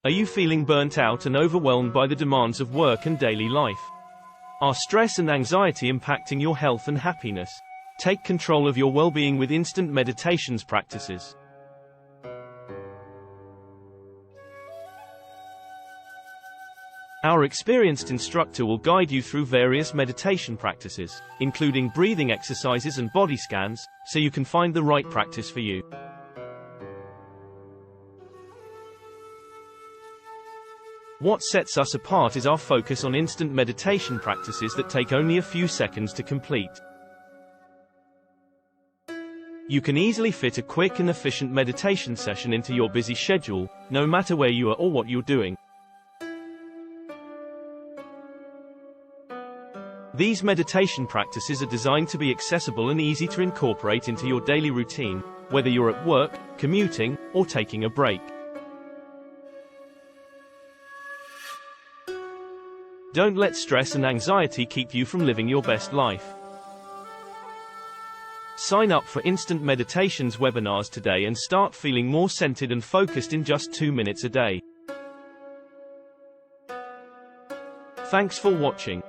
Are you feeling burnt out and overwhelmed by the demands of work and daily life? Are stress and anxiety impacting your health and happiness? Take control of your well-being with instant meditations practices. Our experienced instructor will guide you through various meditation practices, including breathing exercises and body scans, so you can find the right practice for you. What sets us apart is our focus on instant meditation practices that take only a few seconds to complete. You can easily fit a quick and efficient meditation session into your busy schedule, no matter where you are or what you're doing. These meditation practices are designed to be accessible and easy to incorporate into your daily routine, whether you're at work, commuting, or taking a break. Don't let stress and anxiety keep you from living your best life. Sign up for Instant Meditations webinars today and start feeling more centered and focused in just 2 minutes a day. Thanks for watching.